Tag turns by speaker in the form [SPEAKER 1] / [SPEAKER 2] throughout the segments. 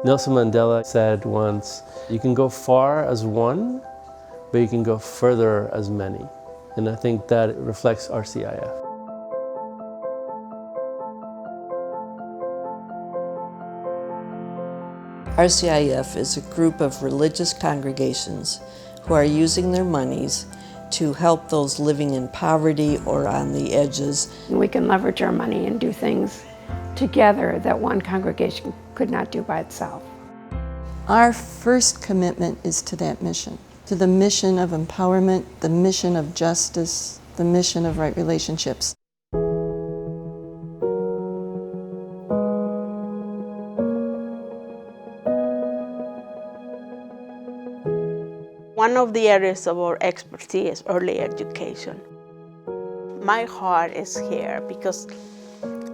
[SPEAKER 1] Nelson Mandela said once, you can go far as one, but you can go further as many. And I think that reflects RCIF.
[SPEAKER 2] RCIF is a group of religious congregations who are using their monies to help those living in poverty or on the edges.
[SPEAKER 3] We can leverage our money and do things together that one congregation could not do by itself.
[SPEAKER 4] Our first commitment is to that mission, to the mission of empowerment, the mission of justice, the mission of right relationships.
[SPEAKER 5] One of the areas of our expertise is early education. My heart is here because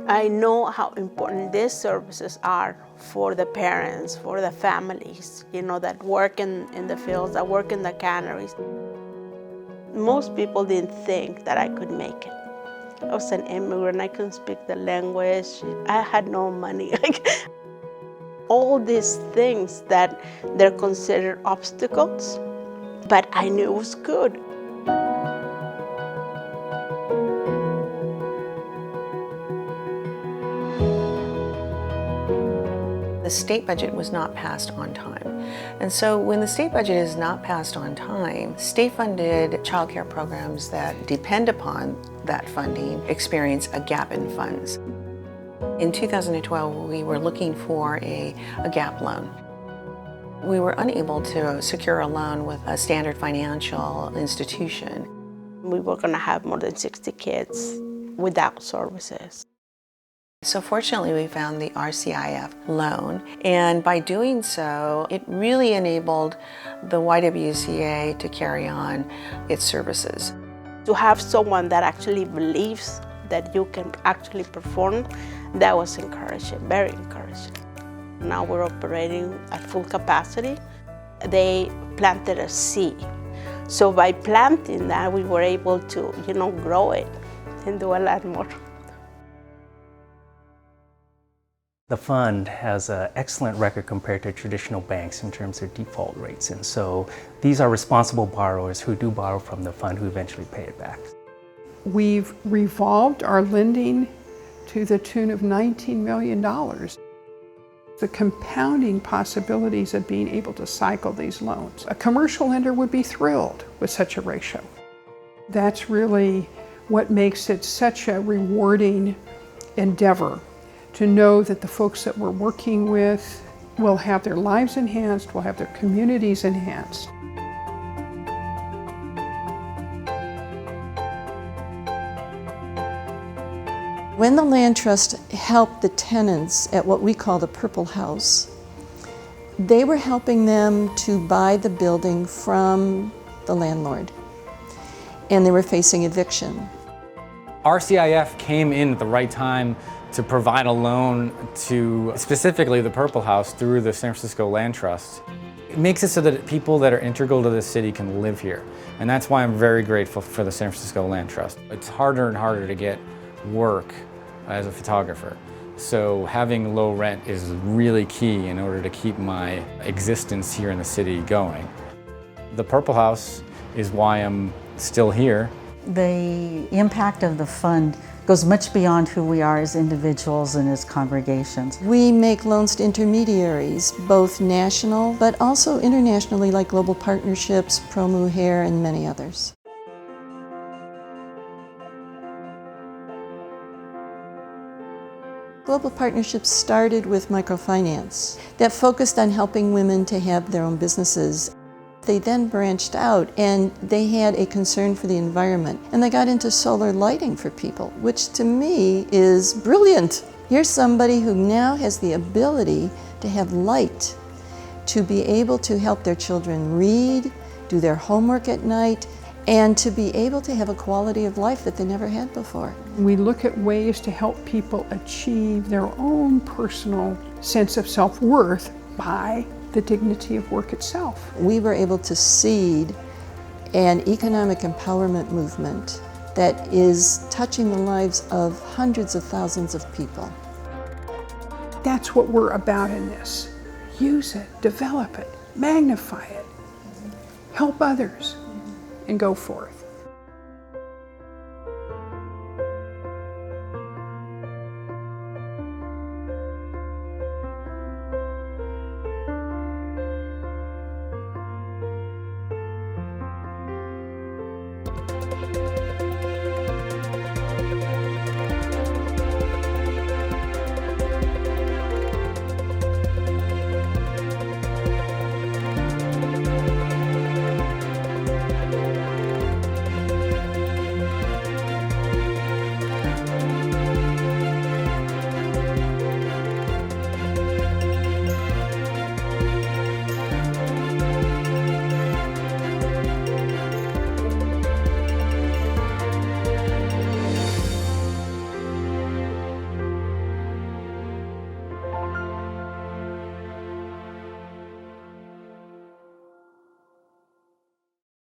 [SPEAKER 5] I know how important these services are for the parents, for the families, that work in the fields, that work in the canneries. Most people didn't think that I could make it. I was an immigrant, I couldn't speak the language, I had no money. All these things that they're considered obstacles, but I knew it was good.
[SPEAKER 6] The state budget was not passed on time. And so when the state budget is not passed on time, state-funded child care programs that depend upon that funding experience a gap in funds. In 2012, we were looking for a gap loan. We were unable to secure a loan with a standard financial institution.
[SPEAKER 5] We were going to have more than 60 kids without services.
[SPEAKER 6] So fortunately, we found the RCIF loan, and by doing so, it really enabled the YWCA to carry on its services.
[SPEAKER 5] To have someone that actually believes that you can actually perform, that was encouraging, very encouraging. Now we're operating at full capacity. They planted a seed. So by planting that, we were able to, grow it and do a lot more.
[SPEAKER 7] The fund has an excellent record compared to traditional banks in terms of default rates, and so these are responsible borrowers who do borrow from the fund who eventually pay it back.
[SPEAKER 8] We've revolved our lending to the tune of $19 million. The compounding possibilities of being able to cycle these loans. A commercial lender would be thrilled with such a ratio. That's really what makes it such a rewarding endeavor, to know that the folks that we're working with will have their lives enhanced, will have their communities enhanced.
[SPEAKER 4] When the Land Trust helped the tenants at what we call the Purple House, they were helping them to buy the building from the landlord, and they were facing eviction.
[SPEAKER 9] RCIF came in at the right time to provide a loan to specifically the Purple House through the San Francisco Land Trust. It makes it so that people that are integral to the city can live here, and that's why I'm very grateful for the San Francisco Land Trust. It's harder and harder to get work as a photographer, so having low rent is really key in order to keep my existence here in the city going. The Purple House is why I'm still here.
[SPEAKER 10] The impact of the fund goes much beyond who we are as individuals and as congregations.
[SPEAKER 4] We make loans to intermediaries, both national but also internationally, like Global Partnerships, Promu Hair, and many others. Global Partnerships started with microfinance that focused on helping women to have their own businesses. They then branched out and they had a concern for the environment, and they got into solar lighting for people, which to me is brilliant. Here's somebody who now has the ability to have light, to be able to help their children read, do their homework at night, and to be able to have a quality of life that they never had before.
[SPEAKER 8] We look at ways to help people achieve their own personal sense of self-worth by the dignity of work itself.
[SPEAKER 4] We were able to seed an economic empowerment movement that is touching the lives of hundreds of thousands of people.
[SPEAKER 8] That's what we're about in this. use it, develop it, magnify it, help others, and go forth.